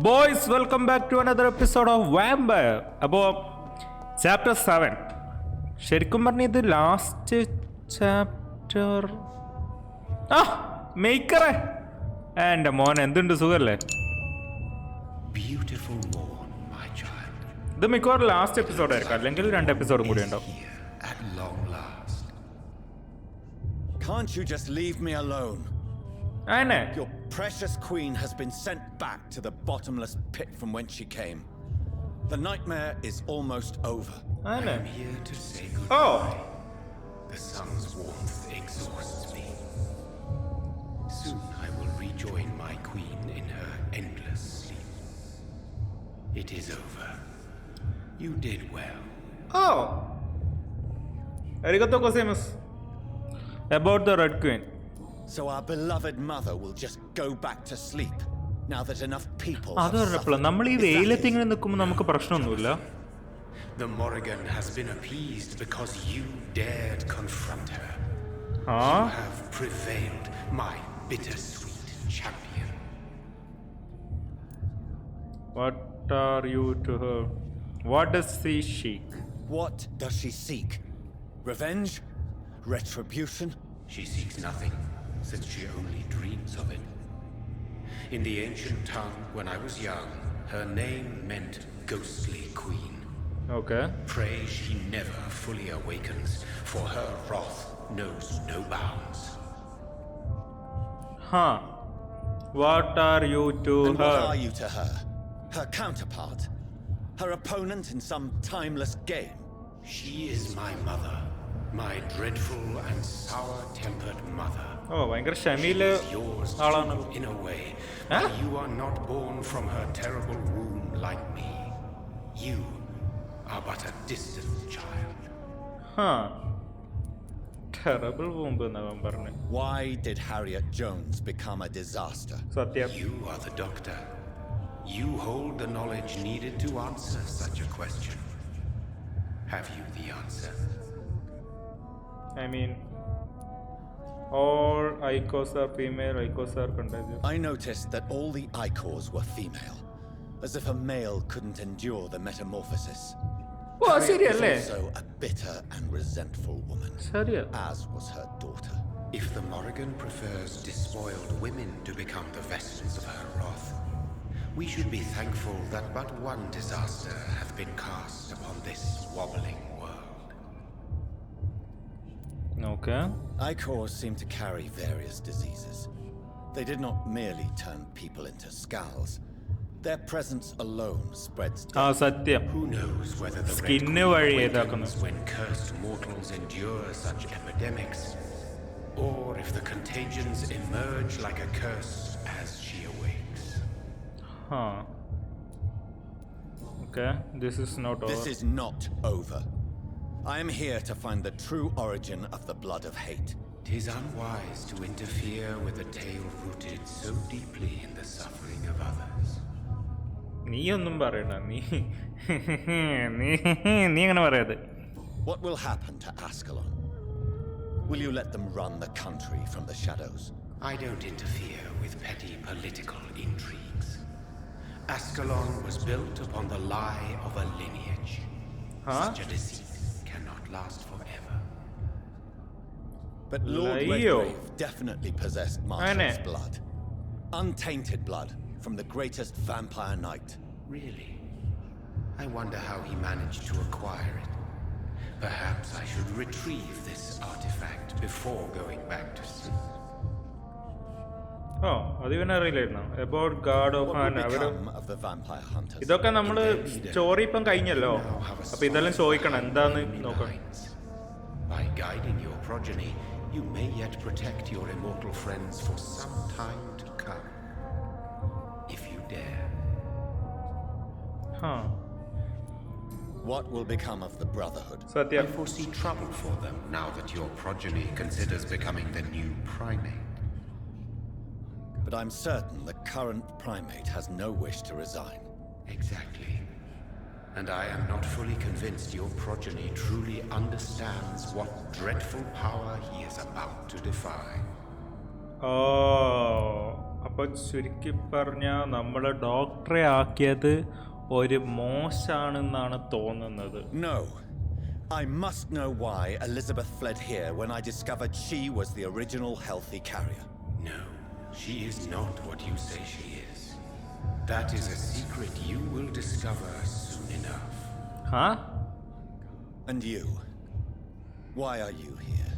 Boys, welcome back to another episode of Vampyr. അപ്പോൾ chapter 7 ശരിക്കും പറഞ്ഞ ഇത് ലാസ്റ്റ് ചാപ്റ്റർ മേക്കറേ എൻ്റെ മോൻ എന്തുണ്ട് സുഖല്ലേ? ഇത് മിക്കവാറും ലാസ്റ്റ് എപ്പിസോഡ് ആയിരിക്കും, അല്ലെങ്കിൽ 2 എപ്പിസോഡും കൂടി ഉണ്ടാവും. Can't you just leave me alone? Aine. Your precious queen has been sent back to the bottomless pit from whence she came. The nightmare is almost over. Aine. I'm here to say goodbye. Oh. The sun's warmth exhausts me. Soon I will rejoin my queen in her endless sleep. It is over. You did well. Oh. Arigato gozaimasu. About the Red Queen. So our beloved mother will just go back to sleep now that enough people അത് have പറഞ്ഞപ്പോൾ suffered. നമ്മൾ ഈ വെയിലത്ത് ഇങ്ങനെ നിൽക്കുമ്പോൾ നമുക്ക് പ്രശ്നമൊന്നുമില്ല. The Morrigan has been appeased because you dared confront her. Huh? You have prevailed, my bittersweet champion. What are you to her? What does she seek? What does she seek? Revenge? Retribution? She seeks nothing, since she only dreams of it. In the ancient tongue, when I was young, her name meant ghostly queen. Okay. Pray she never fully awakens, for her wrath knows no bounds. Huh. What are you to And her? what are you to her? Her counterpart? Her opponent in some timeless game? She is my mother, my dreadful and sour-tempered mother. Oh, ഭയങ്കര ഷമീല് Yours ആളാണ്. too, in a way, Huh? but you are not born from her terrible womb like me. You are but a distant child. Huh. Terrible womb എന്നവൻ പറഞ്ഞു. Why did Harriet Jones become a disaster? സത്യം. You are the doctor. You hold the knowledge needed to answer such a question. Have you the answer? I mean, all icos are female, icos are contagious. I noticed that all the Icors were female, as if a male couldn't endure the metamorphosis. Oh, Harriet was seriously? also a bitter and resentful woman, ശരിയാ. as was her daughter. If the Morrigan prefers despoiled women to become the vessels of her wrath, we should be thankful that but one disaster hath been cast upon this wobbling world. Okay. Icors seem to carry various diseases. They did not merely turn people into skulls. Their presence alone spreads death. സത്യം. Who knows whether the Red Skin Queen വഴി awakens ഇതാക്കുന്നു. when cursed mortals endure such epidemics, or if the contagions emerge like a curse as she awakes. Huh. Okay, this is not over. This is not over. I am here to find the true origin of the blood of hate. 'Tis unwise to interfere with a tale rooted so deeply in the suffering of others. നീ ഒന്നും പറയണ്ട. നീ അങ്ങനെ പറയാതെ. What will happen to Ascalon? Will you let them run the country from the shadows? I don't interfere with petty political intrigues. Ascalon was built upon the lie of a lineage. Huh? Such a deceit cannot last forever. But Lord Leo. Redgrave definitely possessed Marshall's blood. Untainted blood from the greatest vampire knight. Really? I wonder how he managed to acquire it. Perhaps I should retrieve this artifact before going back to sleep. ഓ അത് ഇവൻ അറിയില്ലായിരുന്നു. About God of What an will അവിടെ become of the vampire hunters? ഇതൊക്കെ നമ്മള് story ഇപ്പം കഴിഞ്ഞല്ലോ. അപ്പൊ ഇതെല്ലാം ചോദിക്കണം എന്താന്ന് നോക്കണം. By guiding your progeny, you may yet protect your immortal friends for some time to come. If you dare. Huh. What will become of the Brotherhood? I സത്യം. foresee trouble for them now that your progeny considers becoming the new primate. But I'm certain the current primate has no wish to resign. Exactly. And I am not fully convinced your progeny truly understands what dreadful power he is about to defy. ഓ അപ്പോൾ ചുരുക്കി പറഞ്ഞാൽ നമ്മൾ ഡോക്ടറെ ആക്കിയത് ഒരു മോശമാണെന്നാണ് തോന്നുന്നത്. No. I must know why Elizabeth fled here when I discovered she was the original healthy carrier. No, she is not what you say she is. That is a secret you will discover soon enough. Huh? And you? Why are you here?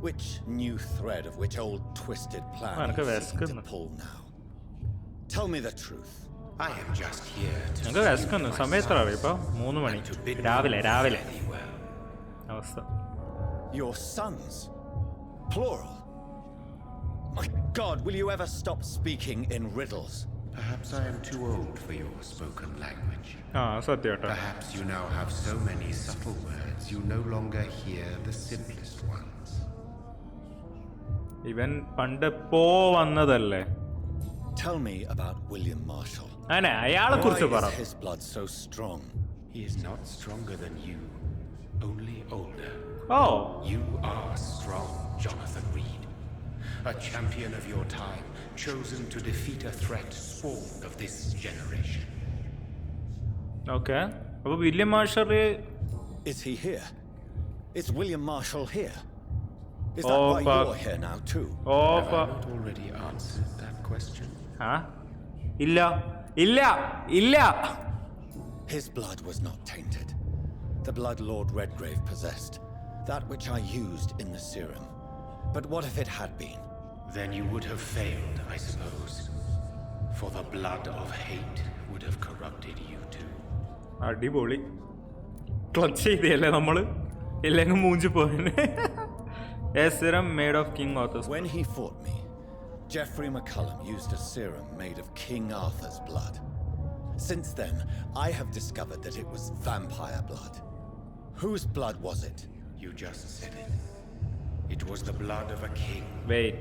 Which new thread of which old twisted plan are you seeking to pull now? Tell me the truth. I am just here to Your sons? Plural? My God, will you ever stop speaking in riddles? Perhaps I am too old for your spoken language. Perhaps you now have so many subtle words you no longer hear the simplest ones. Even പണ്ട് പോ വന്നതല്ലേ. Tell me about William Marshall. Why is his blood so strong? He is not stronger than you, only older. Oh. You are strong, Jonathan Reid. A champion of your time, chosen to defeat a threat spawned of this generation. Okay. But William Marshall... Is he here? Is William Marshall here? Is that why you're here now too? Have I not already answered that question? Huh? Illa. His blood was not tainted. The blood Lord Redgrave possessed. That which I used in the serum. But what if it had been? Then you would have failed, I suppose. For the blood of hate would have corrupted you too. അടിപൊളി. Clutch ചെയ്തല്ലേ നമ്മള്? ഇല്ലെങ്കിൽ മൂഞ്ചി പോയനെ. A serum made of King Arthur's. When he fought me, Geoffrey McCullum used a serum made of King Arthur's blood. Since then, I have discovered that it was vampire blood. Whose blood was it? You just said it. It was the blood of a king. Wait.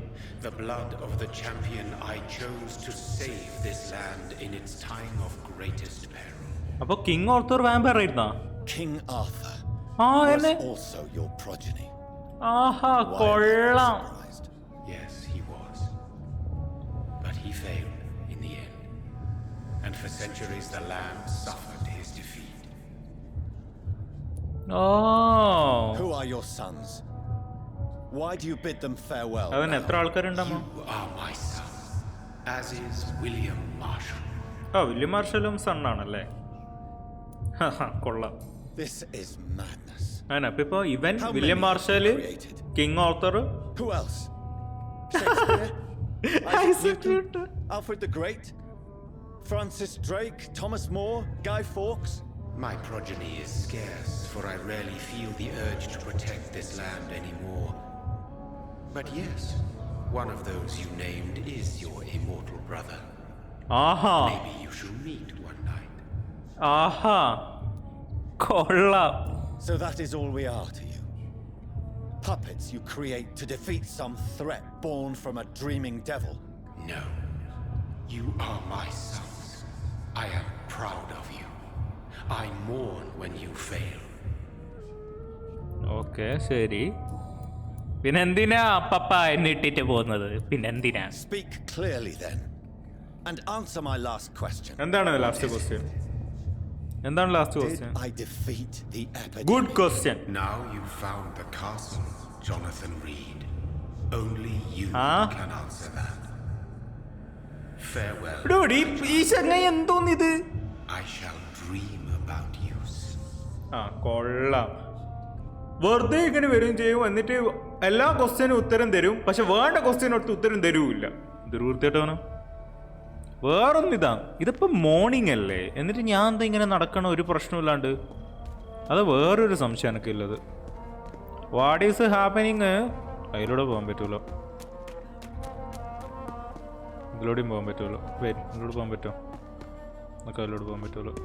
The blood of the champion I chose to save this land in its time of greatest peril. Appo King Arthur vampire aayirna? King Arthur was also your progeny. Aha, kollam. Yes, he was. But he failed in the end. And for centuries the land suffered his defeat. Oh. Who are your sons? Why do you bid them farewell? You are my son, as is William Marshall. Oh, William Marshallum son ആണല്ലേ? കൊള്ളാം. This is madness. ഇപ്പൊ ഇവൻ William Marshal, King Arthur. Who else? Shakespeare? Isaac Newton? Alfred the Great? Francis Drake? Thomas More? Guy Fawkes? My progeny is scarce, for I rarely feel the urge to protect this land anymore. But yes, one of those you named is your immortal brother. Aha. Maybe you shall meet one night. Aha. Kolla. So that is all we are to you? Puppets you create to defeat some threat born from a dreaming devil? No. You are my sons. I am proud of you. I mourn when you fail. Okay, ശരി. പിന്നെന്തിനാ പപ്പ എന്നെ ഇട്ടിട്ട് പോകുന്നത്? പിന്നെന്തിനാ? Speak clearly then and answer my last question. എന്താണ് last question? എന്താണ് last Did question? I defeat the epidemic? Good question. Now you've found the castle, Jonathan Reid. Only you can answer that. Farewell. Dude, ഈ ചങ്ങായി എന്തോന്നിത്? I shall dream about you. കൊള്ളാം. വെറുതെ ഇങ്ങനെ വരും ചെയ്യും, എന്നിട്ട് എല്ലാ ക്വസ്റ്റ്യനും ഉത്തരം തരും, പക്ഷെ വേണ്ട ക്വസ്റ്റ്യനൊട്ട് ഉത്തരം തരൂല്ല. ഇത് തീർത്തിട്ടാണ് വേറൊന്നിതാ. ഇതിപ്പോ മോർണിംഗ് അല്ലേ, എന്നിട്ട് ഞാൻ എന്താ ഇങ്ങനെ നടക്കണ ഒരു പ്രശ്നമില്ലാണ്ട്? അത് വേറൊരു സംശയം എനിക്ക് ഉള്ളത്. What is happening? അതിലൂടെ പോകാൻ പറ്റുമല്ലോ, ഇതിലൂടെയും പോകാൻ പറ്റുമല്ലോ. ഇതിലൂടെ പോകാൻ പറ്റുമോ? നമുക്ക് അതിലൂടെ പോകാൻ പറ്റുമല്ലോ.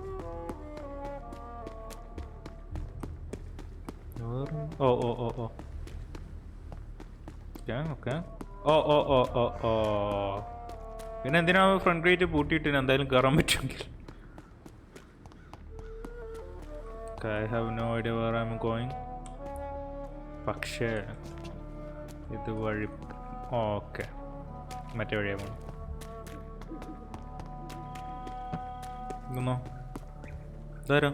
ഓ ഓ ഓ ഓ ഓക്കെ. ഓ ഓ ഓ ഓ ഓ പിന്നെ എന്തിനാ ഫ്രണ്ട് ഗേറ്റ് പൂട്ടിയിട്ട് എന്തായാലും കയറാൻ പറ്റുമെങ്കിൽ. I have no idea where I am going. പക്ഷേ ഇത് വഴി ഓക്കെ മറ്റേ വഴിയാണ് പോകുന്നത്. ഇതൊന്നോ ഇതാരാ?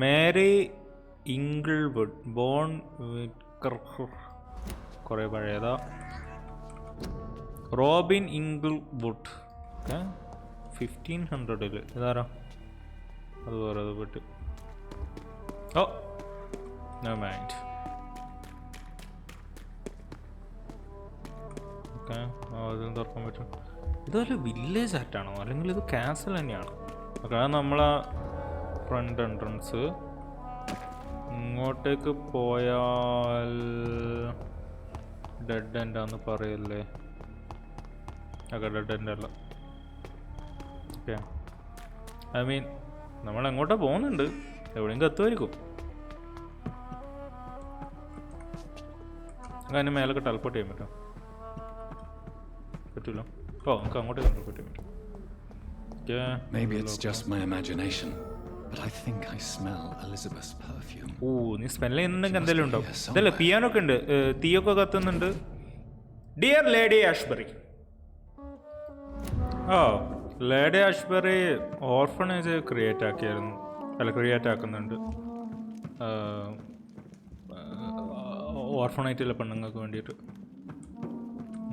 മേരി ഇംഗിൾവുഡ് ബോൺ കുറേ പഴയതാ. റോബിൻ ഇംഗിൾവുഡ് 1500 ഇതാരാ? അത് വേറെ അത് പോയിട്ട്. Oh no mind. ഓക്കെ അതും തുറക്കാൻ പറ്റും. ഇതൊരു വില്ലേജ് ആയിട്ടാണോ അല്ലെങ്കിൽ ഇത് കാസൽ തന്നെയാണോ? ഓക്കെ അത് നമ്മളെ ഫ്രണ്ട് എൻട്രൻസ്. ഇങ്ങോട്ടേക്ക് പോയാൽ ഡെഡ് എൻഡാന്ന് പറയല്ലേ? ഓക്കെ ഡെഡ് എൻഡ് അല്ല. ഓക്കെ ഐ മീൻ നമ്മൾ എങ്ങോട്ടാ പോകുന്നുണ്ട്, എവിടെയെങ്കിലും എത്തുമായിരിക്കും. അതിന് മേലൊക്കെ ടെലപ്പോർട്ട് ചെയ്യാൻ പറ്റും? പറ്റില്ല. ഓ നമുക്ക് അങ്ങോട്ടേക്ക് ടെലപ്പോർട്ട് ചെയ്യാൻ പറ്റും. Maybe it's just my imagination, but I think I smell Elizabeth's perfume. ഓ നീ സ്മെല്ല് ചെയ്യുന്നുണ്ടെങ്കിൽ എന്തെങ്കിലും ഉണ്ടാവും. ഇതല്ലേ പിയാനോ ഒക്കെ ഉണ്ട്, തീയൊക്കെ കത്തുന്നുണ്ട്. Dear lady Ashbury. Oh lady Ashbury orphanage create ആക്കുന്നുണ്ട്. ഓർഫണേറ്റിലെ പെണ്ണുങ്ങൾക്ക് വേണ്ടിയിട്ട്.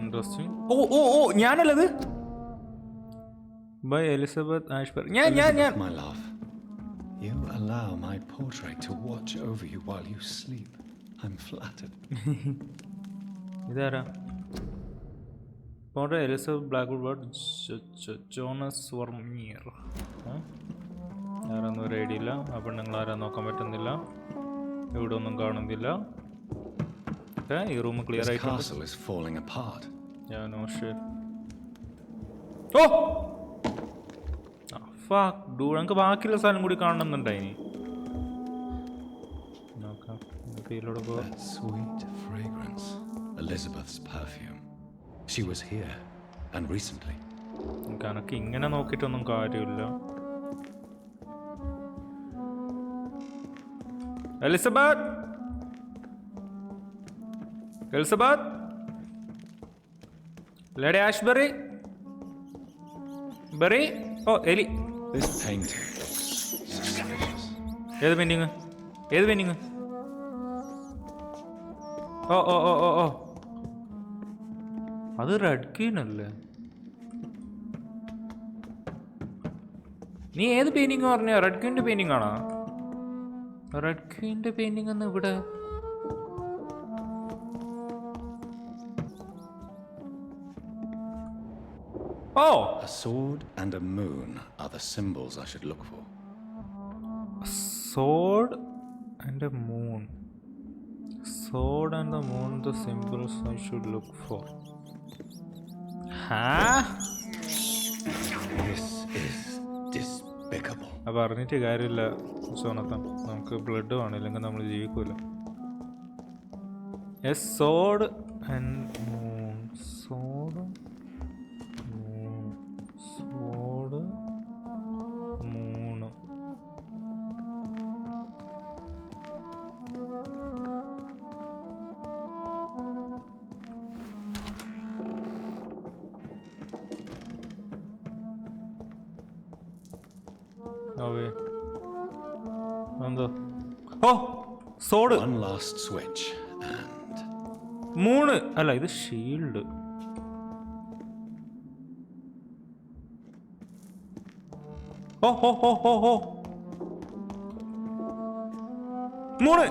ഇൻട്രസ്റ്റിംഗ്. ഓ ഓ ഓ ഞാനല്ലത് ബൈ എലിസബത്ത് ആഷ്ബറി. ഞാൻ My love, you allow my portrait to watch over you while you sleep. I'm flattered. ഇതാരാ? Elizabeth Blackwood Jonas Vermeer. ആരാന്നും ഒരു idea ഇല്ല. ആ പെണ്ണുങ്ങൾ ആരാ നോക്കാൻ പറ്റുന്നില്ല. ഇവിടെ ഒന്നും കാണുന്നില്ല. ഈ റൂം ക്ലിയർ ആയിട്ട് നമുക്ക് ബാക്കിയുള്ള സാധനം കൂടി കാണുന്നുണ്ടായിനി. നോക്കാം. Sweet fragrance, Elizabeth's perfume. She was here and recently. കണക്ക് ഇങ്ങനെ നോക്കിയിട്ടൊന്നും കാര്യമില്ല. Elizabeth lady Ashbury bury. ഓ എലി. This painting looks suspicious. ഏത് പെയിന്റിങ്? ഓ ഓ ഓ ഓ ഓ അത് റെഡ് ക്വീൻ അല്ലേ? നീ ഏത് പെയിന്റിങ് പറഞ്ഞ? റെഡ് ക്വീൻ്റെ പെയിന്റിങ് ആണോ? റെഡ് ക്വീൻ്റെ പെയിന്റിങ് ഒന്ന് ഇവിടെ. Oh! A sword and a moon are the symbols I should look for. A sword and a moon. Sword and the moon, the symbols I should look for. Huh? This is despicable. അപ്പോൾ അറിഞ്ഞിട്ട് കാര്യമില്ല സോണത്താൻ. നമുക്ക് blood വേണം, ഇല്ലെങ്കിൽ നമ്മൾ ജീവിക്കൂല. A sword and moon. Sword. മൂന്ന്. എന്താ? ഓ സോഡ്. One last switch and 3 അല്ല ഇത് ഷീൽഡ്. ഓ ഹോ ഹോ ഹോ ഹോ 3.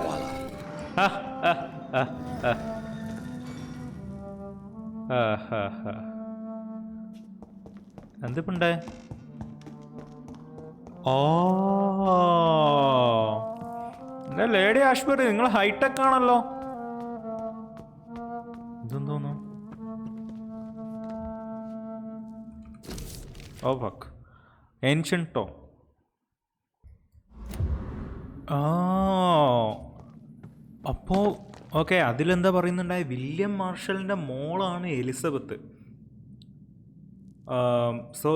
എന്തിപ്പുണ്ടേ? ഓ എന്താ ലേഡി ആഷ്ബറി, നിങ്ങൾ ഹൈടെക് ആണല്ലോ. ഇതെന്തോന്നു? Oh fuck. Ancient Tom. അപ്പോൾ ഓക്കെ അതിലെന്താ പറയുന്നുണ്ടായ? വില്യം മാർഷലിൻ്റെ മോളാണ് Elizabeth. So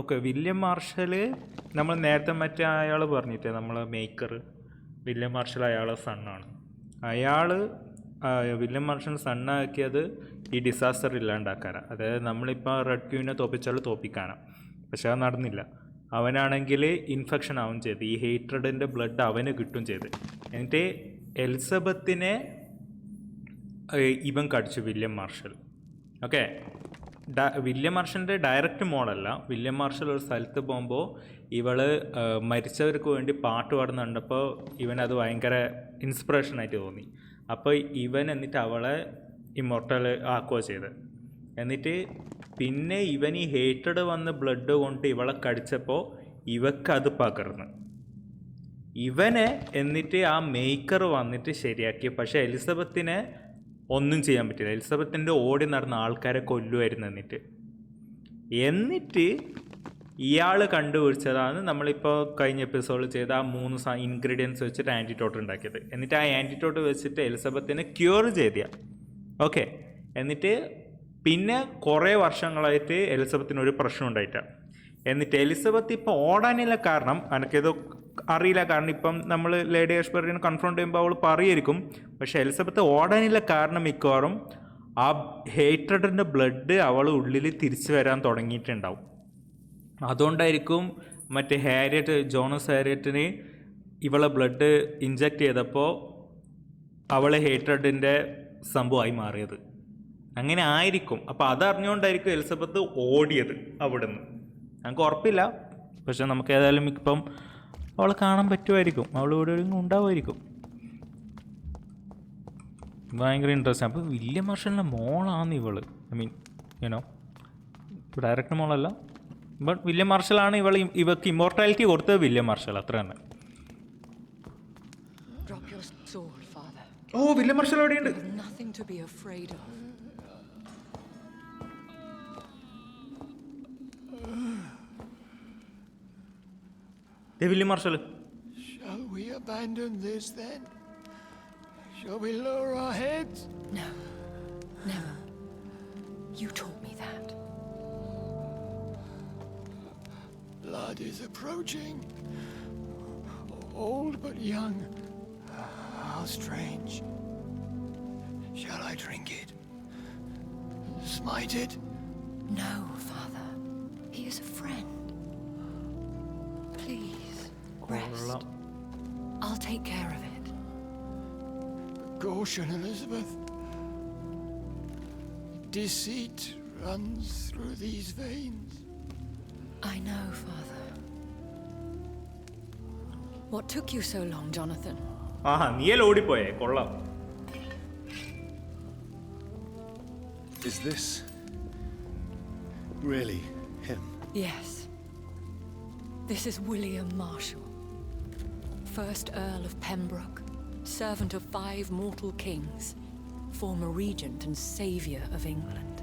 okay William Marshal നമ്മൾ നേരത്തെ മറ്റേ അയാൾ പറഞ്ഞിട്ടേ നമ്മളെ മേക്കർ വില്യം മാർഷൽ അയാളെ സണ്ണാണ്. അയാൾ വില്യം മാർഷൽ സണ്ണാക്കിയത് ഈ ഡിസാസ്റ്റർ ഇല്ലാണ്ടാക്കാനാണ്. അതായത് നമ്മളിപ്പോൾ റെഡ് ക്യൂവിനെ തോപ്പിച്ചാൽ തോപ്പിക്കാനാണ്. പക്ഷെ അത് നടന്നില്ല. അവനാണെങ്കിൽ ഇൻഫെക്ഷൻ ആവും ചെയ്ത്, ഈ ഹേറ്റ്രഡിൻ്റെ ബ്ലഡ് അവന് കിട്ടും ചെയ്ത്. എന്നിട്ട് എലിസബത്തിനെ ഇവൻ കടിച്ചു, വില്യം മാർഷൽ. ഓക്കെ, വില്യം മാർഷലിൻ്റെ ഡയറക്റ്റ് മോളല്ല. വില്യം മാർഷൽ ഒരു സ്ഥലത്ത് പോകുമ്പോൾ ഇവള് മരിച്ചവർക്ക് വേണ്ടി പാട്ട് പാടുന്ന കണ്ടപ്പോൾ ഇവനത് ഭയങ്കര ഇൻസ്പിറേഷനായിട്ട് തോന്നി. അപ്പോൾ ഇവൻ എന്നിട്ട് അവളെ ഇമ്മോർട്ടൽ ആക്കുകയോ ചെയ്ത്. എന്നിട്ട് പിന്നെ ഇവൻ ഈ ഹേറ്റഡ് വന്ന് ബ്ലഡ് കൊണ്ട് ഇവളെ കടിച്ചപ്പോൾ ഇവക്കത് പകർന്ന് ഇവനെ എന്നിട്ട് ആ മേക്കർ വന്നിട്ട് ശരിയാക്കി. പക്ഷേ എലിസബത്തിനെ ഒന്നും ചെയ്യാൻ പറ്റില്ല. എലിസബത്തിൻ്റെ ഓടി നടന്ന ആൾക്കാരെ കൊല്ലുമായിരുന്നു. എന്നിട്ട് ഇയാൾ കണ്ടുപിടിച്ചതാണ് നമ്മളിപ്പോൾ കഴിഞ്ഞ എപ്പിസോഡിൽ ചെയ്ത ആ 3 ഇൻഗ്രീഡിയൻസ് വെച്ചിട്ട് ആൻറ്റിറ്റോട്ട് ഉണ്ടാക്കിയത്. എന്നിട്ട് ആ ആൻറ്റിറ്റോട്ട് വെച്ചിട്ട് എലിസബത്തിനെ ക്യൂർ ചെയ്തിയ. ഓക്കെ, എന്നിട്ട് പിന്നെ കുറേ വർഷങ്ങളായിട്ട് എലിസബത്തിന് ഒരു പ്രശ്നം ഉണ്ടായിട്ടാണ്. എന്നിട്ട് എലിസബത്ത് ഇപ്പോൾ ഓടാനില്ല. കാരണം എനിക്കിത് അറിയില്ല. കാരണം ഇപ്പം നമ്മൾ ലേഡി ആഷ്ബറിനെ കൺഫ്രണ്ട് ചെയ്യുമ്പോൾ അവൾ പറയുമായിരിക്കും. പക്ഷേ എലിസബത്ത് ഓടാനില്ല കാരണം മിക്കവാറും ആ ഹേറ്റഡിൻ്റെ ബ്ലഡ് അവൾ ഉള്ളിൽ തിരിച്ചു വരാൻ തുടങ്ങിയിട്ടുണ്ടാവും. അതുകൊണ്ടായിരിക്കും മറ്റേ ജോണസ് ഹാരിയറ്റിന് ഇവളെ ബ്ലഡ് ഇഞ്ചക്ട് ചെയ്തപ്പോൾ അവളെ ഹേറ്റഡിൻ്റെ സംഭവമായി മാറിയത്. അങ്ങനെ ആയിരിക്കും. അപ്പോൾ അതറിഞ്ഞുകൊണ്ടായിരിക്കും എലിസബത്ത് ഓടിയത് അവിടെ നിന്ന്. ഞങ്ങൾക്ക് ഉറപ്പില്ല. പക്ഷെ നമുക്ക് ഏതായാലും ഇപ്പം അവളെ കാണാൻ പറ്റുമായിരിക്കും. അവൾ ഇവിടെ ഉണ്ടാവുമായിരിക്കും. ഭയങ്കര ഇൻട്രസ്റ്റ്. അപ്പോൾ വില്യം മാർഷലിൻ്റെ മോളാണ് ഇവള്. ഐ മീൻ യുനോ ഡയറക്റ്റ് മോളല്ല, ബട്ട് വില്യം മാർഷലാണ് ഇവർക്ക് ഇമ്മോർട്ടാലിറ്റി കൊടുത്തത്. വില്യം മാർഷൽ അത്ര തന്നെ. ഓ, വില്യം മാർഷൽ എവിടെയുണ്ട്? William Marshall. Shall we abandon this then? Shall we lower our heads? No, never. You taught me that. Blood is approaching. Old but young. How strange. Shall I drink it? Smite it? No, Father. He is a friend. Please, rest. I'll take care of it. Caution, Elizabeth. Deceit runs through these veins. I know, Father. What took you so long, Jonathan? ആഹാ, നീയല്ലേ ഓടിപ്പോയേ. കൊള്ളാം. Is this really him? Yes. This is William Marshall, 1st Earl of Pembroke, servant of 5 mortal kings, former regent and saviour of England.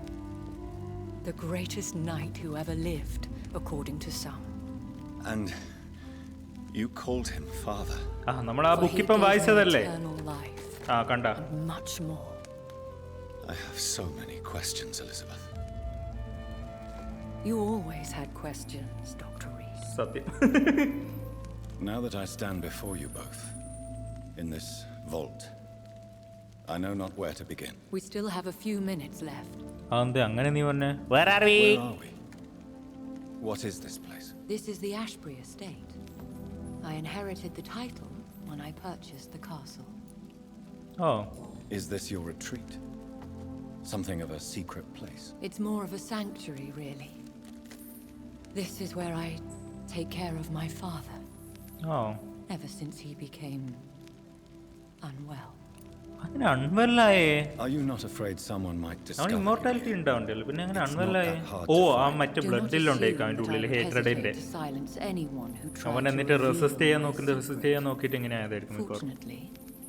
The greatest knight who ever lived, according to some. And you called him father? നമ്മൾ ആ book ഇപ്പം വായിച്ചതല്ലേ? ആ, കണ്ട. Much more. I have so many questions, Elizabeth. You always had questions, Dr. Reid. സത്യം. Now that I stand before you both, in this vault, I know not where to begin. We still have a few minutes left. അതെന്താ അങ്ങനെ നീ പറഞ്ഞേ? Where are we? Where are we? What is this place? This is the Ashbury estate. I inherited the title when I purchased the castle. Oh. Is this your retreat? Something of a secret place? It's more of a sanctuary, really. This is where I take care of my father. Oh. Ever since he became unwell. അങ്ങനെ അൺവെല്ലായേ? Are you not afraid someone might discover? അവന് immortality ഉണ്ടാവണ്ടല്ലോ, പിന്നെ അങ്ങനെ അൺവെല്ലായേ? ഓ, ആ മറ്റേ ബ്ലഡിലുണ്ടേക്കും അവൻ്റെ ഉള്ളിൽ ഹേറ്റ്രഡിന്റെ. അവൻ എന്നിട്ട് റെസിസ്റ്റ് ചെയ്യാൻ നോക്കിയിട്ട് ഇങ്ങനെ ആയതായിരിക്കും. Fortunately,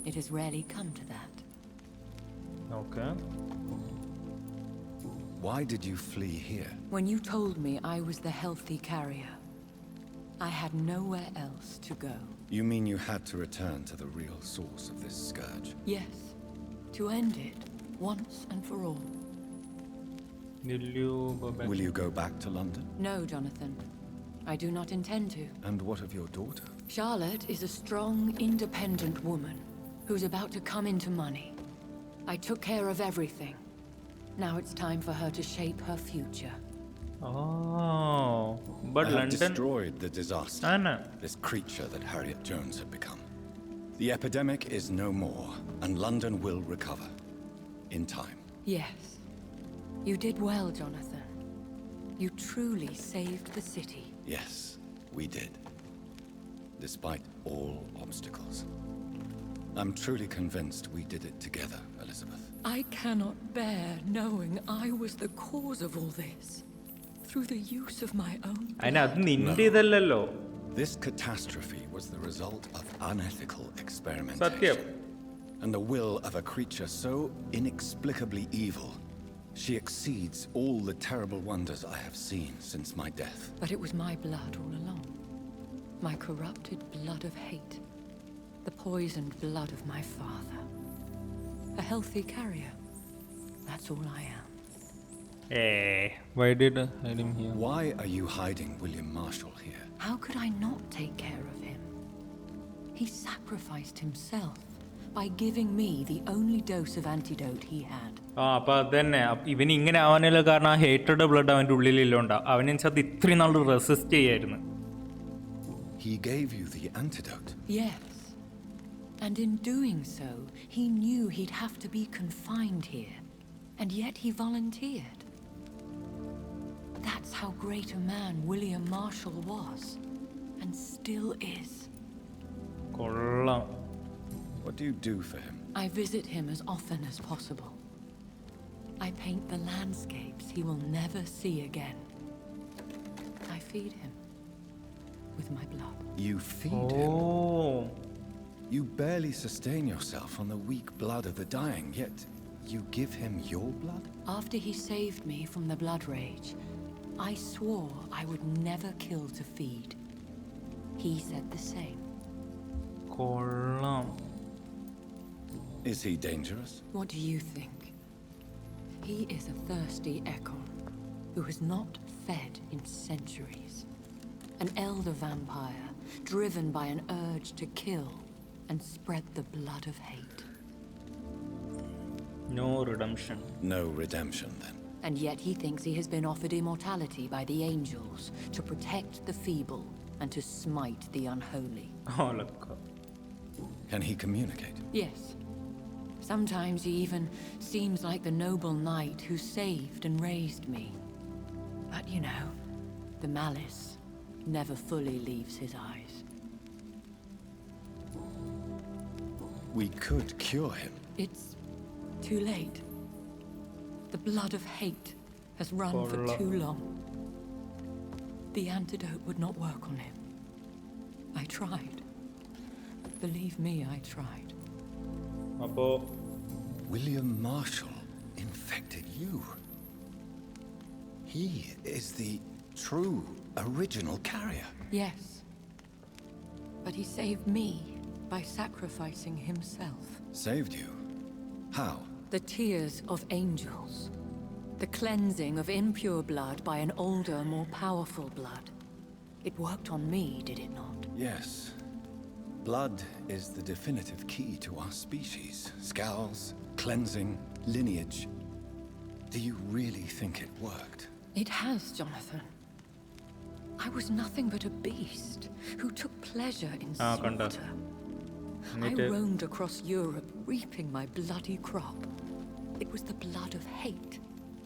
it has rarely come to that. Okay. Why did you flee here? When you told me I was the healthy carrier, I had nowhere else to go. You mean you had to return to the real source of this scourge? Yes, to end it once and for all. Will you go back to London? No, Jonathan. I do not intend to. And what of your daughter? Charlotte is a strong, independent woman who's about to come into money. I took care of everything. Now it's time for her to shape her future. Oh, but I have London. destroyed the disaster, Anna. this creature that Harriet Jones had become. The epidemic is no more, and London will recover. In time. Yes. You did well, Jonathan. You truly saved the city. Yes, we did. Despite all obstacles. I'm truly convinced we did it together, Elizabeth. I cannot bear knowing I was the cause of all this. Through the use of my own അതിനത് blood. നിന്റെ ഇതല്ലല്ലോ. This catastrophe was the result of unethical Satyam. experimentation. And the will of a creature so inexplicably evil, she exceeds all the terrible wonders I have seen since my death. But it was my blood all along. My corrupted blood of hate. The poisoned blood of my father. A healthy carrier. That's all I am. Why did I hide him here? Why are you hiding William Marshall here? How could I not take care of him? He sacrificed himself by giving me the only dose of antidote he had. അപ്പൊ അത് തന്നെ ഇവൻ ഇങ്ങനെ ആവാനുള്ള കാരണം ആ hated blood അവൻ്റെ ഉള്ളിലില്ലോണ്ടാ. അവനനുസരിച്ച് അത് ഇത്രയും നാൾ റെസിസ്റ്റ് ചെയ്യായിരുന്നു. He gave you the antidote? Yes. And in doing so, he knew he'd have to be confined here. And yet he volunteered. That's how great a man William Marshall was. And still is. കൊള്ളാം. What do you do for him? I visit him as often as possible. I paint the landscapes he will never see again. I feed him with my blood. You feed him? Oh. You barely sustain yourself on the weak blood of the dying, yet you give him your blood? After he saved me from the blood rage, I swore I would never kill to feed. He said the same. കൊള്ളാം. Is he dangerous? What do you think? He is a thirsty Ekon who has not fed in centuries. An elder vampire driven by an urge to kill and spread the blood of hate. No redemption. No redemption, then. And yet he thinks he has been offered immortality by the angels to protect the feeble and to smite the unholy. Oh, look. Can he communicate? Yes. Sometimes he even seems like the noble knight who saved and raised me. But you know, the malice never fully leaves his eyes. We could cure him. It's too late. The blood of hate has run for too long. The antidote would not work on him. I tried. Believe me, I tried. അപ്പോ William Marshall infected you. He is the true, original carrier. Yes. But he saved me by sacrificing himself. Saved you? How? The tears of angels. The cleansing of impure blood by an older, more powerful blood. It worked on me, did it not? Yes. Blood is the definitive key to our species. Scowls, cleansing, lineage. Do you really think it worked? It has, Jonathan. I was nothing but a beast who took pleasure in Kanda. slaughter. I എന്നിട്ട് roamed across Europe, reaping my bloody crop. It was the blood of hate.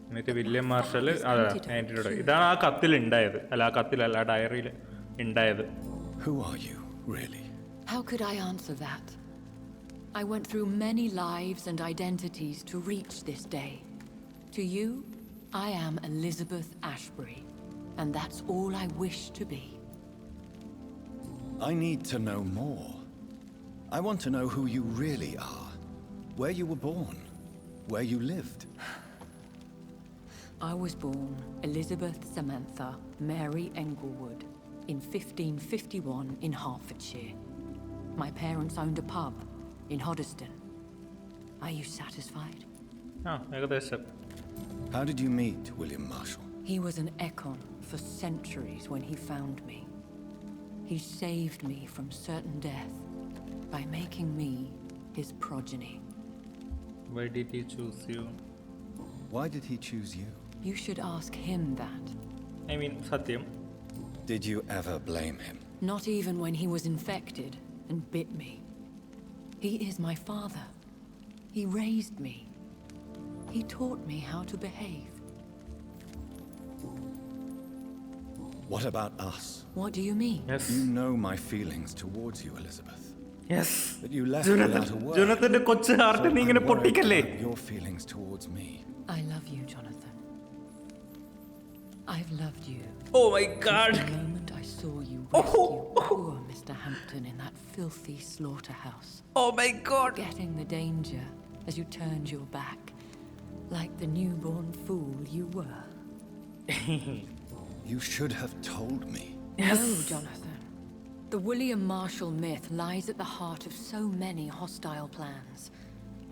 എന്നിട്ട് William marshal അതെ antidote ഇതാണ് ആ കത്തിൽ ഉണ്ടായത്. അല്ല ആ കത്തിലല്ല ആ ഡയറിയിൽ ഉണ്ടായത്. Who are you, really? How could I answer that? I went through many lives and identities to reach this day. To you, I am Elizabeth Ashbury, and that's all I wish to be. I need to know more. I want to know who you really are, where you were born, where you lived. I was born Elizabeth Samantha Mary Englewood in 1551 in Hertfordshire. My parents owned a pub in Hoddesdon. Are you satisfied? ഏകദേശം. How did you meet William Marshall? He was an Ekon for centuries when he found me. He saved me from certain death by making me his progeny. Why did he choose you? Why did he choose you? You should ask him that. I mean, Satyam. Did you ever blame him? Not even when he was infected and bit me. He is my father. He raised me. He taught me how to behave. What about us? What do you mean? Yes. You know my feelings towards you, Elizabeth. Yes. But you left without a word. Jonathan's കൊച്ചു heart നീ I'm ഇങ്ങനെ worried പൊട്ടിക്കല്ലേ? about your feelings towards me. I love you, Jonathan. I've loved you. Oh my god. The moment I saw you rescue poor Mr. Hampton in that filthy slaughterhouse. Oh my god. Forgetting the danger as you turned your back, like the newborn fool you were. You should have told me. Yes. No, Jonathan. The William Marshall myth lies at the heart of so many hostile plans.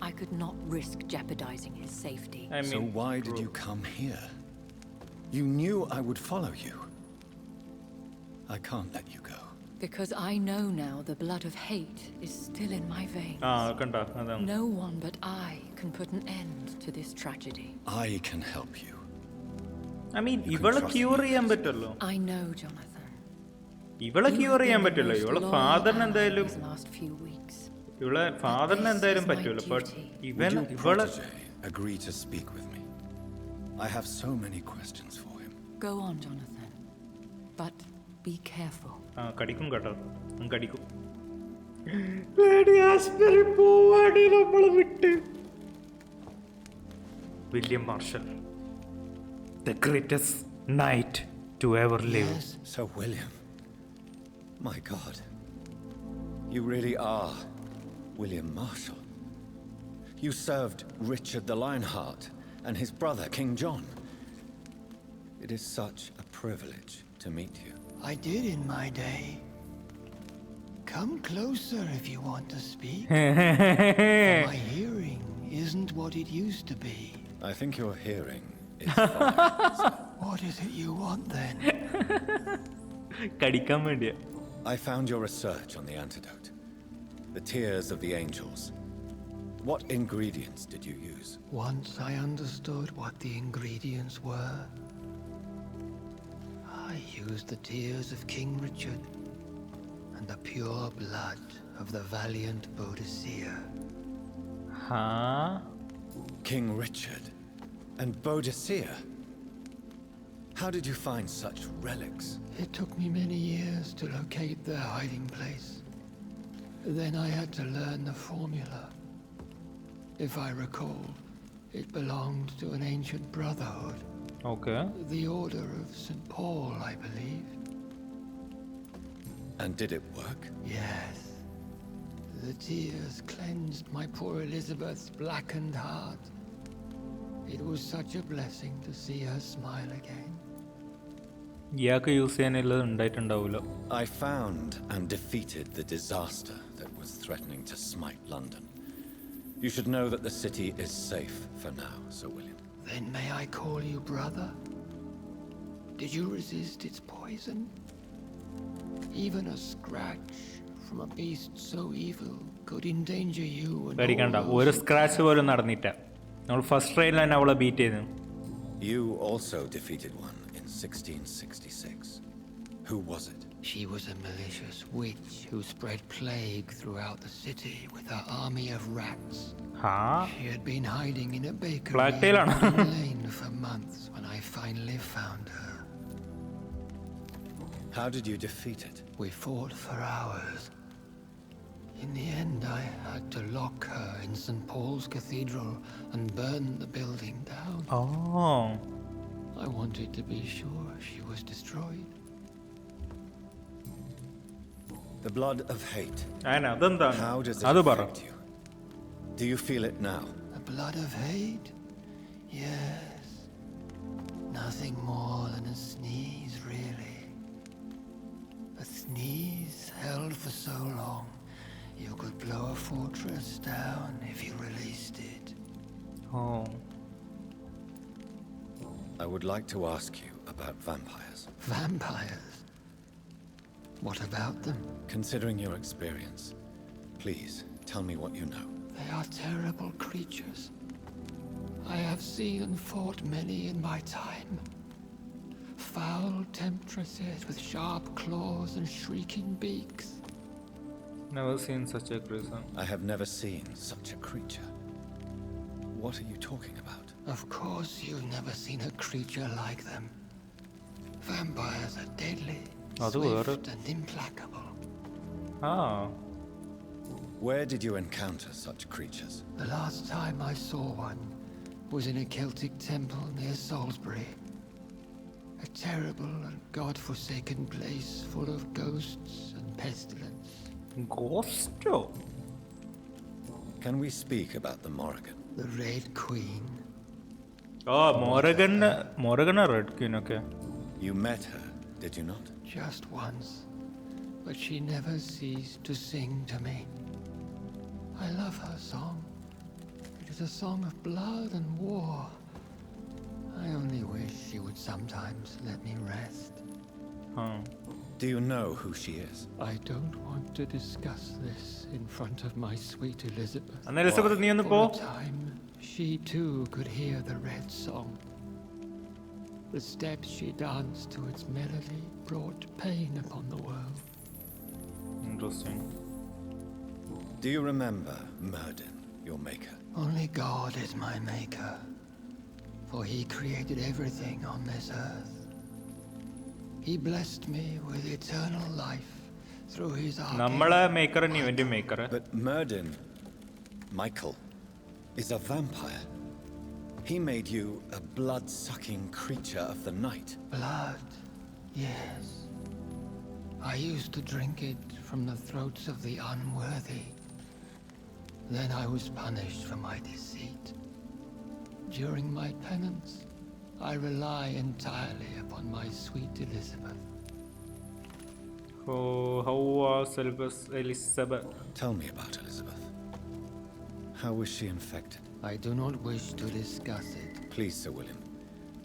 I could not risk jeopardizing his safety. I mean, So why did you come here? You knew I would follow you. I can't let you go. Because I know now the blood of hate is still in my veins. കണ്ട അതാണ്. No one but I can put an end to this tragedy. I can help you. I mean, ഇവളെ cure ചെയ്യാൻ പറ്റുമല്ലോ. I know, Jonathan. ഇവളെ You cure have ചെയ്യാൻ been the പറ്റുമല്ലോ. most ഇവളെ loyal ഫാദറിന് ally എന്തായാലും these last few weeks. ഇവളെ ഫാദറിന് എന്തായാലും പറ്റുമല്ലോ. ബട്ട് ഇവൻ Would your ഇവളെ protege agree to speak with me? I have so many questions for him. Go on, Jonathan. But be careful. കടിക്കും കേട്ടോ. കടിക്കും. ലേഡി ആസ്പെറി പോവാടി നമ്മളെ വിട്ട്. William Marshal, the greatest knight to ever live. Yes, Sir William. My God. You really are William Marshall. You served Richard the Lionheart and his brother, King John. It is such a privilege to meet you. I did in my day. Come closer if you want to speak. My hearing isn't what it used to be. I think your hearing is fine. What is it you want then? കടിക്കാൻ വേണ്ടിയാ. I found your research on the antidote. The tears of the angels. What ingredients did you use? Once I understood what the ingredients were, I used the tears of King Richard and the pure blood of the valiant Boadicea. Huh? King Richard and Boadicea? How did you find such relics? It took me many years to locate their hiding place. Then I had to learn the formula. If I recall, it belonged to an ancient brotherhood. Okay. The Order of St. Paul, I believe. And did it work? Yes. The tears cleansed my poor Elizabeth's blackened heart. It was such a blessing to see her smile again. ഇയാൾക്ക് use ചെയ്യാനുള്ളത് ഉണ്ടായിട്ടുണ്ടാവില്ല. I found and defeated the disaster that was threatening to smite London. You should know that the city is safe for now, Sir William. Then may I call you brother? Did you resist its poison? Even a scratch from a beast so evil could endanger you and പേടിക്കണ്ട, all ഒരു those- scratch പോലും നടന്നിട്ട. നമ്മൾ first ട്രെയിനിൽ തന്നെ അവളെ beat ചെയ്തു. You also defeated one in 1666. Who was it? She was a malicious witch who spread plague throughout the city with her army of rats. ഹാ? She had been hiding in a bakery Black Tail in ആണോ? Woodland Lane for months when I finally found her. How did you defeat it? We fought for hours. In the end, I had to lock her in St. Paul's Cathedral and burn the building down. Oh. I wanted to be sure she was destroyed. The blood of hate. അതെന്താണ്? How does it അത് പറ. affect you? Do you feel it now? The blood of hate? Yes. Nothing more than a sneeze, really. A sneeze held for so long, you could blow a fortress down if you released it. Oh. I would like to ask you about vampires. Vampires? What about them? Considering your experience, please tell me what you know. They are terrible creatures. I have seen and fought many in my time. Foul temptresses with sharp claws and shrieking beaks. Never seen such a creature. I have never seen such a creature. What are you talking about? Of course you've never seen a creature like them. Vampires are deadly, swift and implacable. Ah. Where did you encounter such creatures? The last time I saw one was in a Celtic temple near Salisbury. A terrible and god-forsaken place full of ghosts and pestilence. Ghost? Can we speak about the Morrigan? The Red Queen. Oh, Morrigan or Red Queen, okay. You met her, did you not? Just once, but she never ceased to sing to me. I love her song. It is a song of blood and war. I only wish she would sometimes let me rest. Huh. Do you know who she is? I don't want to discuss this in front of my sweet Elizabeth. And Elizabeth, നീ ഒന്ന് പോ. For a time, she too could hear the red song. The steps she danced to its melody brought pain upon the world. Interesting. Do you remember Murden, your maker? Only God is my maker, for he created everything on this earth. He blessed me with eternal life through his നമ്മളെ maker നീ ഇവന്റെ maker. But Murden, Michael, is a vampire. He made you a blood-sucking creature of the night. Blood, yes. I used to drink it from the throats of the unworthy. Then I was punished for my deceit. During my penance, I rely entirely upon my sweet Elizabeth. Oh, how was Elizabeth? Tell me about Elizabeth. How was she infected? I do not wish to discuss it. Please, Sir William.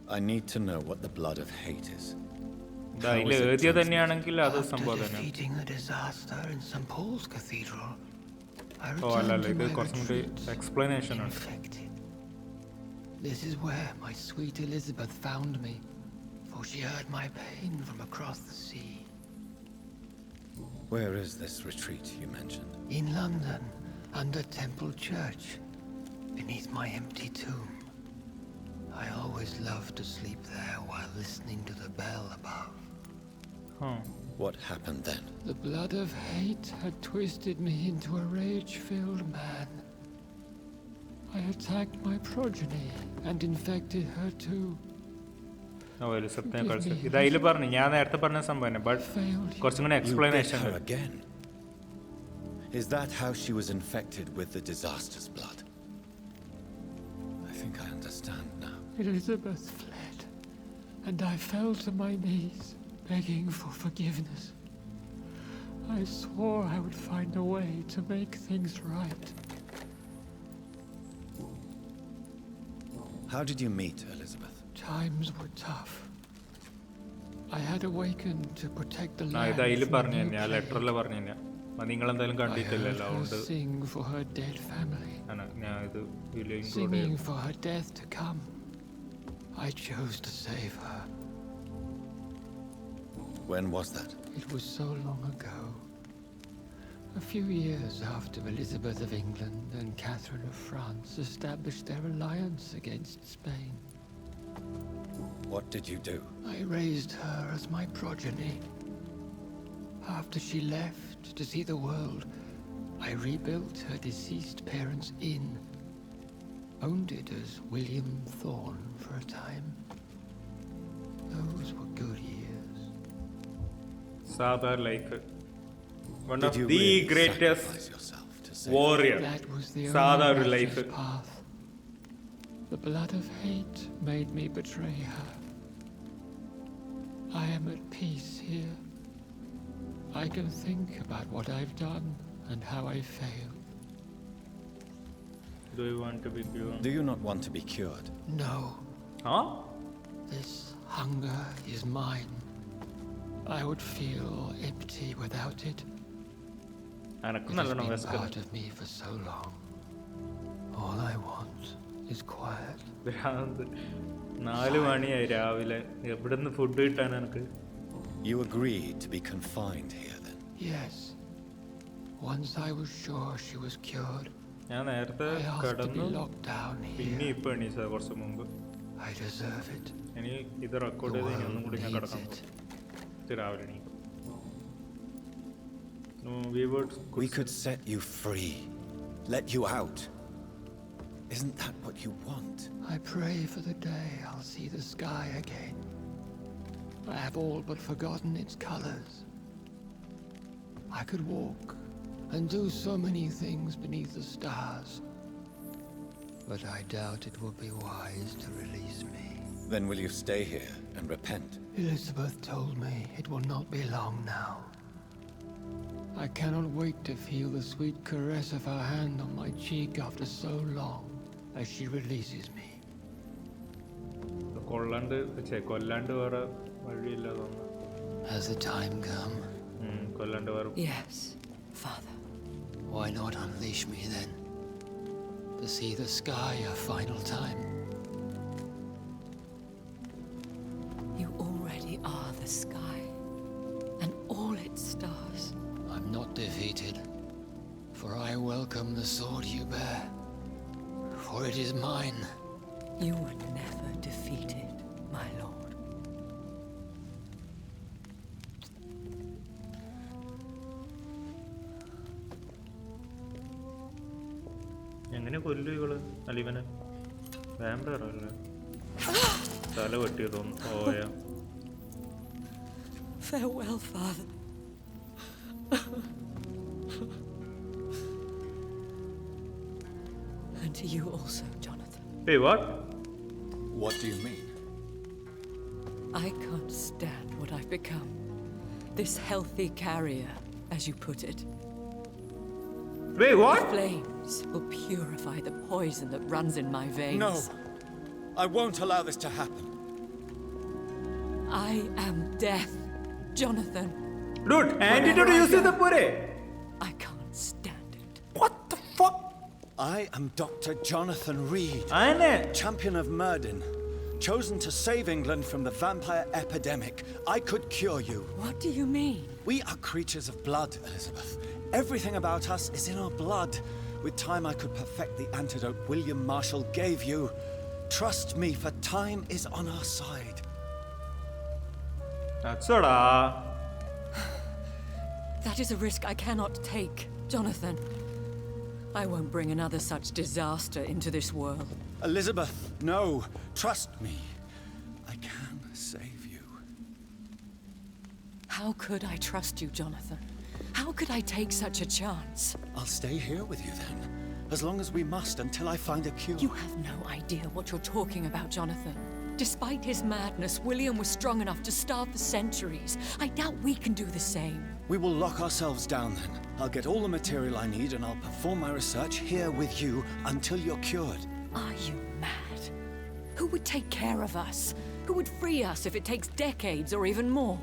I need to know what the blood of hate is. അതിൽ എഴുതിയ തന്നെയാണെങ്കിൽ അത് After സംഭവം തന്നെ. defeating a disaster in St. Paul's Cathedral, I ഓ അല്ല returned അല്ല to ഇത് my കുറച്ചും കൂടി retreat, എക്സ്പ്ലനേഷൻ ഉണ്ട്. infected. This is where my sweet Elizabeth found me, for she heard my pain from across the sea. Where is this retreat you mentioned? In London, under Temple Church, beneath my empty tomb. I always loved to sleep there while listening to the bell above. Huh. What happened then? The blood of hate had twisted me into a rage-filled man. I attacked my progeny and infected her too. ഓ എലിസബത്തിനെ കളിച്ചു. ഇത് അതിൽ പറഞ്ഞു, ഞാൻ നേരത്തെ പറഞ്ഞ സംഭവം തന്നെ, but കുറച്ചും കൂടി You bit explanation her again. Is that how she was infected with the disaster's blood? I think I understand now. Elizabeth fled, and I fell to my knees, begging for forgiveness. I swore I would find a way to make things right. How did you meet Elizabeth? Times were tough. I had awakened to protect the ഇത് land അതിൽ from പറഞ്ഞു new തന്നെ, ആ ലെറ്ററിൽ plague. പറഞ്ഞു തന്നെ. അത് നിങ്ങൾ എന്തായാലും I കണ്ടിട്ടില്ലല്ലോ, heard her അതുകൊണ്ട് sing for her dead family, ഞാൻ ഇത് ഇതിൽ ഇൻക്ലൂഡ് singing ചെയ്തു. for her death to come. I chose to save her. When was that? It was so long ago. A few years after Elizabeth of England and Catherine of France established their alliance against Spain. What did you do? I raised her as my progeny. After she left to see the world, I rebuilt her deceased parents' inn. Owned it as William Thorne for a time. Those were good years. സാധാ life. One Did of you the really greatest sacrifice yourself to save warrior. That was the സാധാ only ഒരു righteous life. path. The blood of hate made me betray her. I am at peace here. I can think about what I've done and how I failed. Do you want to be cured? Do you not want to be cured? No, Huh? this hunger is mine. I would feel empty without it. അനക്ക് It has നല്ലോണം been വിശക്കുന്നു. part of me for so long. All I want is quiet. ഭ്രാന്ത് 4 മണിയായി രാവിലെ എവിടുന്ന് food കിട്ടാൻ എനിക്ക്? You agreed to be confined here then? Yes. Once I was sure she was cured, ഞാൻ നേരത്തെ I asked to be കിടന്നു, locked down പിന്നെ here. ഇപ്പൊ എണീച്ചത് കുറച്ച് മുമ്പ്. I deserve it. ഇനി ഇത് റെക്കോർഡ് The ചെയ്ത് ഇനി ഒന്നും world കൂടി ഞാൻ needs കിടക്കാൻ it. പോകും. ഇത് രാവിലെ എണീക്കും. No, We could set you free. Let you out. Isn't that what you want? I pray for the day I'll see the sky again. I have all but forgotten its colors. I could walk and do so many things beneath the stars, but I doubt it will be wise to release me. Then will you stay here and repent? Elizabeth told me it will not be long now. I cannot wait to feel the sweet caress of her hand on my cheek after so long as she releases me. കൊല്ലാണ്ട് വേറെ വഴിയില്ല തോന്നുന്നു. Has the time come? കൊല്ലാണ്ട് വേറെ. Yes, Father. Why not unleash me then? To see the sky a final time. You already are the sky and all its stars. I'm not defeated, for I welcome the sword you bear, for it is mine. You were never defeated, my lord. എങ്ങനെ കൊല്ലു ഇവള്? അലിവനെ vampire അല്ലേ? തല വെട്ടി തോന്നുന്നു. ഓയ. Farewell, Father. And to you also, Jonathan. Hey, what? What do you mean? I can't stand what I've become. This healthy carrier, as you put it. Wait, what? Flames will purify the poison that runs in my veins. No! I won't allow this to happen. I am death, Jonathan. Dude, antidote use ചെയ്ത പോരെ? I can't stand it. What the fuck? I am Dr. Jonathan Reid, ആനെ. champion of Murden, chosen to save England from the vampire epidemic. I could cure you. What do you mean? We are creatures of blood, Elizabeth. Everything about us is in our blood. With time, I could perfect the antidote William Marshall gave you. Trust me, for time is on our side. അച്ചോടാ. That is a risk I cannot take, Jonathan. I won't bring another such disaster into this world. Elizabeth, no. Trust me. I can save you. How could I trust you, Jonathan? How could I take such a chance? I'll stay here with you then, as long as we must until I find a cure. You have no idea what you're talking about, Jonathan. Despite his madness, William was strong enough to starve for centuries. I doubt we can do the same. We will lock ourselves down then. I'll get all the material I need and I'll perform my research here with you until you're cured. Are you mad? Who would take care of us? Who would free us if it takes decades or even more?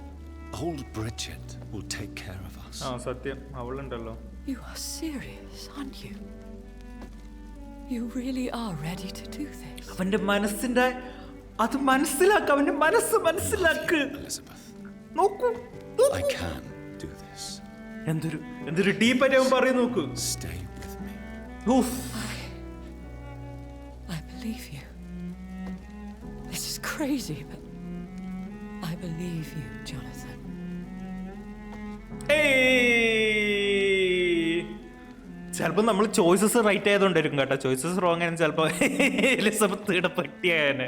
Old Bridget will take care of us. ആ സത്യം അവളുണ്ടല്ലോ. You are serious, aren't you? You really are ready to do this? അവന്റെ മനസ്സിന്റെ അത് മനസ്സിലാക്ക്. അവന്റെ മനസ്സ് മനസ്സിലാക്ക്. Elizabeth, നോക്കൂ. I can do this. എന്തൊരു ഡീപ്പായിട്ട് അവൻ പറയും നോക്കൂ. Stay with me. Oof. I believe you. This is crazy, but I believe you, Jonathan. ചിലപ്പോ നമ്മൾ ചോയ്സസ് റൈറ്റ് ആയതുകൊണ്ടായിരിക്കും കേട്ടോ. ചോയ്സസ് റോങ് ആയാലും ചിലപ്പോ എലിസബത്ത് പെട്ടിയായനെ.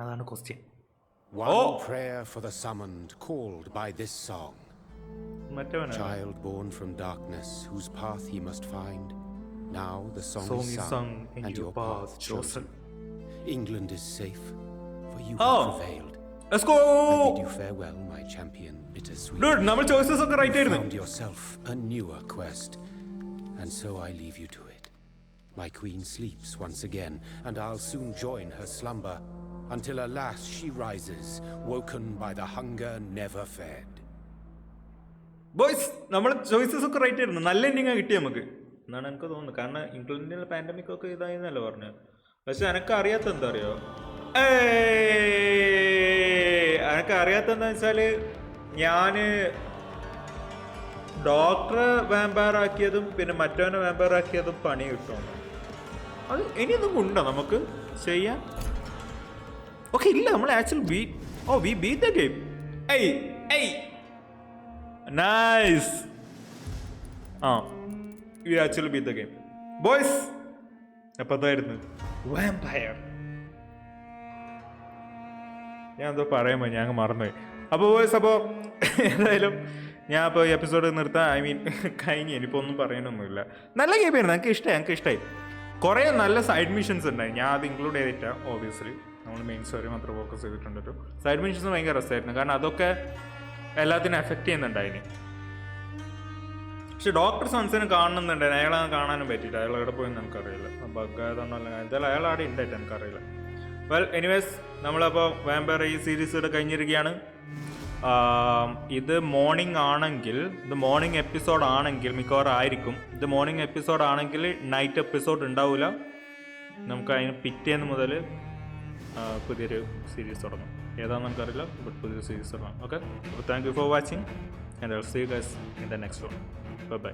അതാണ് question. One prayer for the summoned, called by this song. മറ്റവനാണ്. Child born from darkness, whose path he must find. Now the song is sung, and your path chosen. England is safe, for you have prevailed. Let's go. I bid you farewell, my champion, bittersweet. Dude, നമ്മൾ choices ഒക്കെ right You ആയിരുന്നു. found yourself a newer quest, and so I leave you to it. My queen sleeps once again, and I'll soon join her slumber. until alas she rises, woken by the hunger never fed. Boys നമ്മൾ choices ഒക്കെ right ആയിരുന്നു. നല്ല ending കിട്ടി നമുക്ക് എന്നാണ് എനിക്ക് തോന്നുന്നത്. കാരണം ഇംഗ്ലണ്ടിലെ പാൻഡമിക് ഒക്കെ ഇതായിരുന്നല്ലോ പറഞ്ഞത്. പക്ഷെ എനക്ക് അറിയാത്ത എന്താ അറിയോ, എനക്ക് അറിയാത്ത എന്താ വെച്ചാൽ ഞാൻ ഡോക്ടറെ വാമ്പയർ ആക്കിയതും പിന്നെ മറ്റവനെ വാമ്പയർ ആക്കിയതും പണി കിട്ടും. അത് ഇനിയൊന്നും ഉണ്ടോ നമുക്ക് ചെയ്യാൻ? ഓക്കെ ഇല്ല, നമ്മൾ actually we beat the game. Nice. We actually beat the game boys. എപ്പത്തായിരുന്നു വാമ്പയർ. ഞാൻ എന്തോ പറയുമ്പോൾ ഞാൻ മറന്നുപോയി. അപ്പോൾ ബോയ്സ്, അപ്പോൾ എന്തായാലും ഞാൻ ഇപ്പോൾ ഈ എപ്പിസോഡ് നിർത്താൻ കഴിഞ്ഞ് ഇനിയിപ്പോൾ ഒന്നും പറയാനൊന്നുമില്ല. നല്ല ഗെയിമായിരുന്നു, എനിക്ക് ഇഷ്ടമായി. കുറേ നല്ല സൈഡ് മിഷൻസ് ഉണ്ടായി. ഞാൻ അത് ഇൻക്ലൂഡ് ചെയ്തിട്ടാണ്. ഓബിയസ്ലി നമ്മൾ മെയിൻ സ്റ്റോറി മാത്രം ഫോക്കസ് ചെയ്തിട്ടുണ്ട്. സൈഡ് മിഷൻസ് ഭയങ്കര രസമായിരുന്നു, കാരണം അതൊക്കെ എല്ലാത്തിനും എഫക്റ്റ് ചെയ്യുന്നുണ്ടായിന്. പക്ഷെ ഡോക്ടർ സൺസിനെ കാണുന്നുണ്ടായിരുന്നു. അയാളെ കാണാനും പറ്റിയിട്ട്. അയാൾ എവിടെ പോയെന്ന് എനിക്കറിയില്ല. ബഗ്ഗായതുകൊണ്ടല്ല, എന്തായാലും അയാൾ അവിടെ ഉണ്ടായിട്ട് എനിക്കറിയില്ല. വെൽ എനിവേസ്, നമ്മളപ്പോൾ വാമ്പയർ ഈ സീരീസ് കഴിഞ്ഞിരിക്കുകയാണ്. ഇത് മോർണിംഗ് എപ്പിസോഡ് ആണെങ്കിൽ മിക്കവാറും ആയിരിക്കും. ഇത് മോർണിംഗ് എപ്പിസോഡ് ആണെങ്കിൽ നൈറ്റ് എപ്പിസോഡ് ഉണ്ടാവില്ല. നമുക്ക് അതിന് പിറ്റേന്ന് മുതൽ പുതിയൊരു സീരീസ് തുടങ്ങും. ഏതാണെന്ന് നമുക്കറിയില്ല, ബട്ട് പുതിയൊരു സീരീസ് തുടങ്ങാം. ഓക്കെ, അപ്പോൾ thank you for watching and I will see you guys in the next one. By.